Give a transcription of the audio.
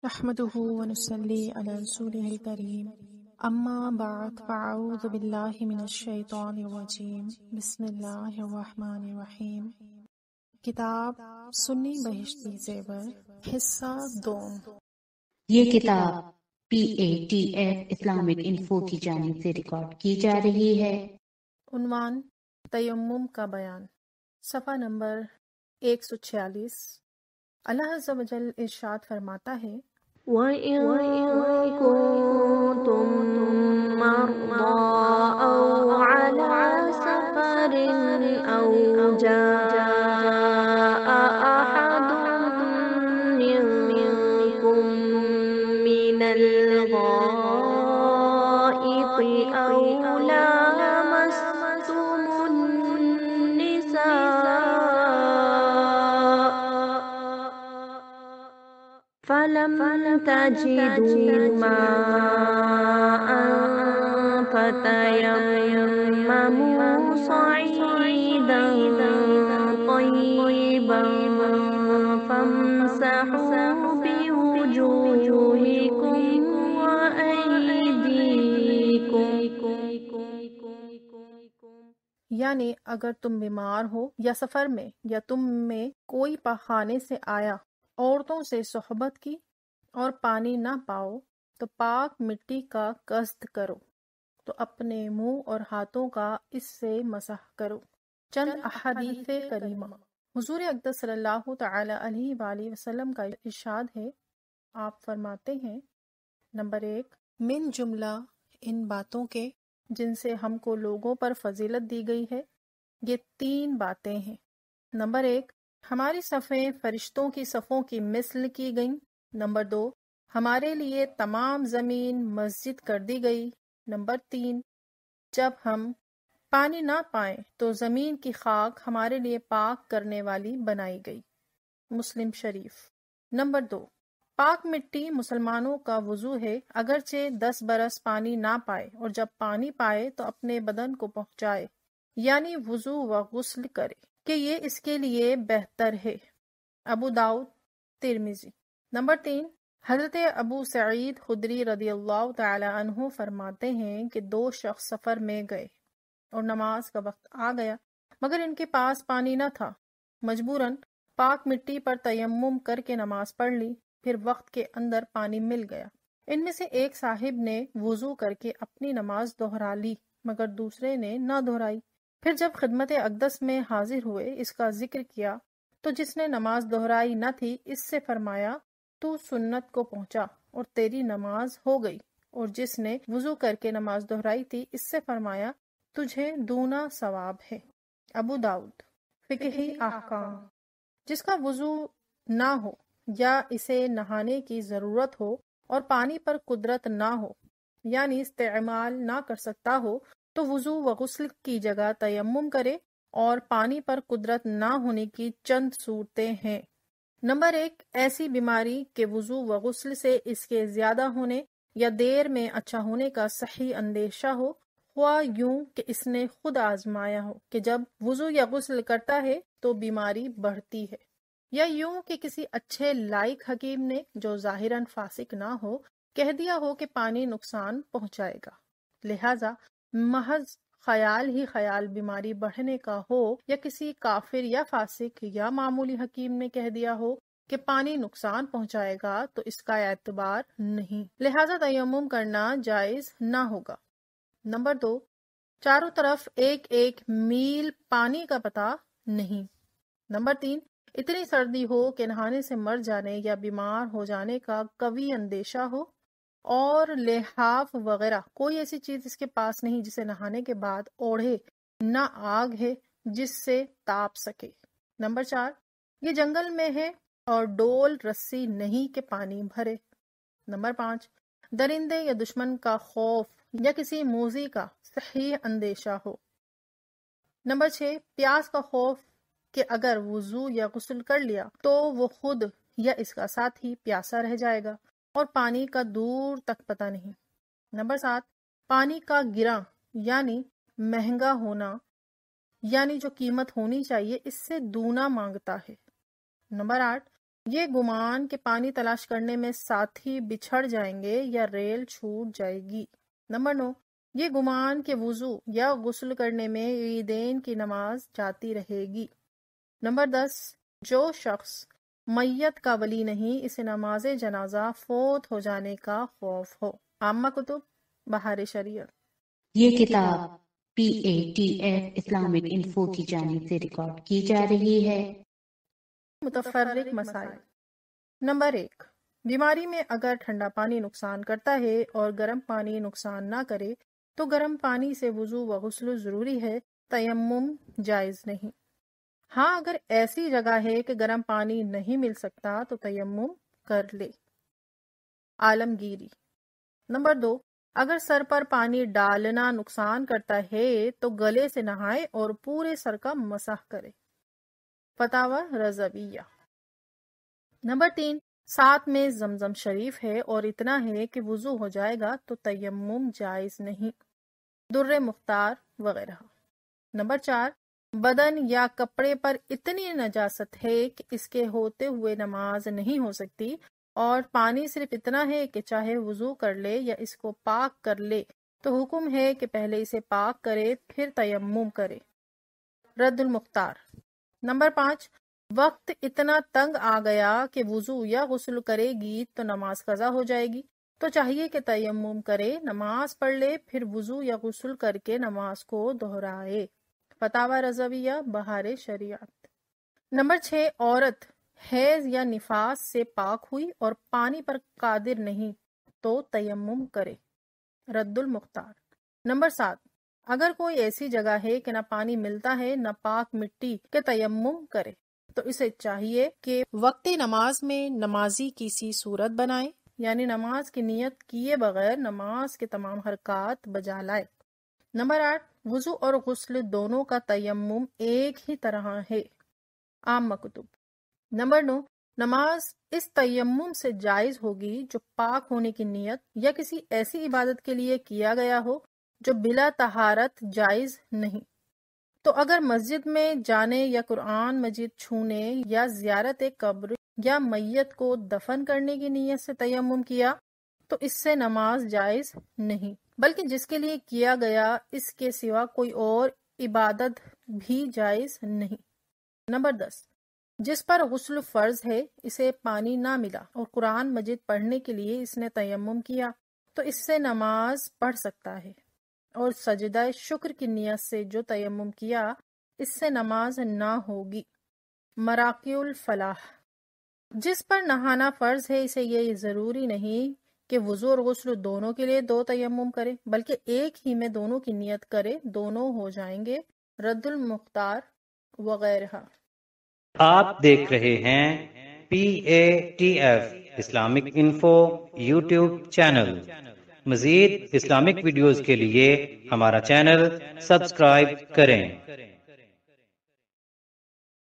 نحمده ونصلي على رسوله الكريم اما بعد فاعوذ بالله من الشیطان الرجیم بسم اللہ الرحمن الرحیم۔ کتاب سنی بہشتی زیور حصہ دوم۔ یہ کتاب PATF اسلامک انفو کی جانب سے ریکارڈ کی جا رہی ہے۔ عنوان تیمم کا بیان، صفحہ نمبر 146۔ اللہ عز و جل ارشاد فرماتا ہے، وَإِن كُنتُم مَّرْضَىٰ أَوْ عَلَىٰ سَفَرٍ أَوْ جَاءَ أَحَدٌ مِّنكُم مِّنَ الْغَائِطِ أَوْ لَامَسْتُمُ النِّسَاءَ فَلَمْ تَجِدُوا مَاءً فَتَيَمَّمُوا صَعِيدًا طَيِّبًا فَامْسَحُوا بِوُجُوهِكُمْ وَأَيْدِيكُمْ۔ یعنی اگر تم بیمار ہو یا سفر میں یا تم میں کوئی پاخانے سے آیا، عورتوں سے صحبت کی اور پانی نہ پاؤ تو پاک مٹی کا قصد کرو تو اپنے منہ اور ہاتھوں کا اس سے مسح کرو۔ چند احادیث کریمہ۔ حضور اقدس صلی اللہ تعالی علیہ وآلہ وسلم کا ارشاد ہے، آپ فرماتے ہیں، نمبر 1، من جملہ ان باتوں کے جن سے ہم کو لوگوں پر فضیلت دی گئی ہے، یہ 3 باتیں ہیں۔ نمبر 1، ہماری صفیں فرشتوں کی صفوں کی مثل کی گئیں۔ نمبر 2، ہمارے لیے تمام زمین مسجد کر دی گئی۔ نمبر 3، جب ہم پانی نہ پائیں تو زمین کی خاک ہمارے لیے پاک کرنے والی بنائی گئی۔ مسلم شریف۔ نمبر 2، پاک مٹی مسلمانوں کا وضو ہے، اگرچہ 10 برس پانی نہ پائے، اور جب پانی پائے تو اپنے بدن کو پہنچائے، یعنی وضو و غسل کرے کہ یہ اس کے لیے بہتر ہے۔ ابو داؤد، ترمذی۔ نمبر 3، حضرت ابو سعید خدری رضی اللہ تعالی عنہ فرماتے ہیں کہ 2 شخص سفر میں گئے اور نماز کا وقت آ گیا مگر ان کے پاس پانی نہ تھا، مجبوراً پاک مٹی پر تیمم کر کے نماز پڑھ لی، پھر وقت کے اندر پانی مل گیا۔ ان میں سے ایک صاحب نے وضو کر کے اپنی نماز دہرا لی مگر دوسرے نے نہ دہرائی۔ پھر جب خدمت اقدس میں حاضر ہوئے، اس کا ذکر کیا تو جس نے نماز دہرائی نہ تھی، اس سے فرمایا، تو سنت کو پہنچا اور تیری نماز ہو گئی، اور جس نے وضو کر کے نماز دہرائی تھی، اس سے فرمایا، تجھے دونا ثواب ہے۔ ابو داؤد۔ فقہی احکام۔ جس کا وضو نہ ہو یا اسے نہانے کی ضرورت ہو اور پانی پر قدرت نہ ہو، یعنی استعمال نہ کر سکتا ہو، تو وضو و غسل کی جگہ تیمم کرے، اور پانی پر قدرت نہ ہونے کی چند صورتیں ہیں۔ نمبر 1، ایسی بیماری کہ وضو و غسل سے اس کے زیادہ ہونے یا دیر میں اچھا ہونے کا صحیح اندیشہ ہو، خواہ یوں کہ اس نے خود آزمایا ہو کہ جب وضو یا غسل کرتا ہے تو بیماری بڑھتی ہے، یا یوں کہ کسی اچھے لائق حکیم نے جو ظاہراً فاسق نہ ہو کہہ دیا ہو کہ پانی نقصان پہنچائے گا، لہذا محض خیال ہی خیال بیماری بڑھنے کا ہو، یا کسی کافر یا فاسق یا معمولی حکیم نے کہہ دیا ہو کہ پانی نقصان پہنچائے گا، تو اس کا اعتبار نہیں، لہذا تیمم کرنا جائز نہ ہوگا۔ نمبر 2، چاروں طرف 1-1 میل پانی کا پتہ نہیں۔ نمبر 3، اتنی سردی ہو کہ نہانے سے مر جانے یا بیمار ہو جانے کا قوی اندیشہ ہو، اور لحاف وغیرہ کوئی ایسی چیز اس کے پاس نہیں جسے نہانے کے بعد اوڑھے، نہ آگ ہے جس سے تاپ سکے۔ نمبر 4، یہ جنگل میں ہے اور ڈول رسی نہیں کہ پانی بھرے۔ نمبر 5، درندے یا دشمن کا خوف یا کسی موذی کا صحیح اندیشہ ہو۔ نمبر 6، پیاس کا خوف کہ اگر وضو یا غسل کر لیا تو وہ خود یا اس کا ساتھی پیاسا رہ جائے گا اور پانی کا دور تک پتہ نہیں۔ نمبر 7، پانی کا گراں یعنی مہنگا ہونا، یعنی جو قیمت ہونی چاہیے اس سے دونا مانگتا ہے۔ نمبر 8، یہ گمان کہ پانی تلاش کرنے میں ساتھی بچھڑ جائیں گے یا ریل چھوٹ جائے گی۔ نمبر 9، یہ گمان کہ وضو یا غسل کرنے میں عیدین کی نماز جاتی رہے گی۔ نمبر 10، جو شخص میت کا ولی نہیں، اسے نماز جنازہ فوت ہو جانے کا خوف ہو۔ عامہ کتب، بہار شریعت۔ یہ کتاب PATF اسلامک انفو کی جانب سے ریکارڈ کی جا رہی ہے۔ متفرق مسائل۔ نمبر 1، بیماری میں اگر ٹھنڈا پانی نقصان کرتا ہے اور گرم پانی نقصان نہ کرے تو گرم پانی سے وضو و غسل ضروری ہے، تیمم جائز نہیں۔ ہاں، اگر ایسی جگہ ہے کہ گرم پانی نہیں مل سکتا تو تیمم کر لے۔ عالمگیری۔ نمبر 2، اگر سر پر پانی ڈالنا نقصان کرتا ہے تو گلے سے نہائے اور پورے سر کا مسح کرے۔ فتاوی رضویہ۔ نمبر 3، ساتھ میں زمزم شریف ہے اور اتنا ہے کہ وضو ہو جائے گا تو تیمم جائز نہیں۔ در مختار وغیرہ۔ نمبر 4، بدن یا کپڑے پر اتنی نجاست ہے کہ اس کے ہوتے ہوئے نماز نہیں ہو سکتی اور پانی صرف اتنا ہے کہ چاہے وضو کر لے یا اس کو پاک کر لے تو حکم ہے کہ پہلے اسے پاک کرے پھر تیمم کرے۔ رد المختار۔ نمبر 5، وقت اتنا تنگ آ گیا کہ وضو یا غسل کرے گی تو نماز قضا ہو جائے گی، تو چاہیے کہ تیمم کرے، نماز پڑھ لے، پھر وضو یا غسل کر کے نماز کو دہرائے۔ فتاوی رضویہ، بہار شریعت۔ نمبر 6، عورت حیض یا نفاس سے پاک ہوئی اور پانی پر قادر نہیں تو تیمم کرے۔ رد المختار۔ نمبر 7، اگر کوئی ایسی جگہ ہے کہ نہ پانی ملتا ہے نہ پاک مٹی کے تیمم کرے تو اسے چاہیے کہ وقت نماز میں نمازی کی سی صورت بنائے، یعنی نماز کی نیت کیے بغیر نماز کے تمام حرکات بجا لائے۔ نمبر 8، وضو اور غسل دونوں کا تیمم ایک ہی طرح ہے۔ عامہ کتب۔ نمبر 9، نماز اس تیمم سے جائز ہوگی جو پاک ہونے کی نیت یا کسی ایسی عبادت کے لیے کیا گیا ہو جو بلا طہارت جائز نہیں۔ تو اگر مسجد میں جانے یا قرآن مجید چھونے یا زیارت قبر یا میت کو دفن کرنے کی نیت سے تیمم کیا تو اس سے نماز جائز نہیں، بلکہ جس کے لیے کیا گیا اس کے سوا کوئی اور عبادت بھی جائز نہیں۔ نمبر 10، جس پر غسل فرض ہے، اسے پانی نہ ملا اور قرآن مجید پڑھنے کے لیے اس نے تیمم کیا تو اس سے نماز پڑھ سکتا ہے، اور سجدہ شکر کی نیت سے جو تیمم کیا اس سے نماز نہ ہوگی۔ مراقی الفلاح۔ جس پر نہانا فرض ہے اسے یہ ضروری نہیں کہ وضو اور غسل دونوں کے لیے 2 تیمم کرے، بلکہ ایک ہی میں دونوں کی نیت کرے، دونوں ہو جائیں گے۔ رد المختار وغیرہ۔ آپ دیکھ رہے ہیں PATF Islamic info YouTube channel. مزید اسلامک ویڈیوز کے لیے ہمارا چینل سبسکرائب کریں۔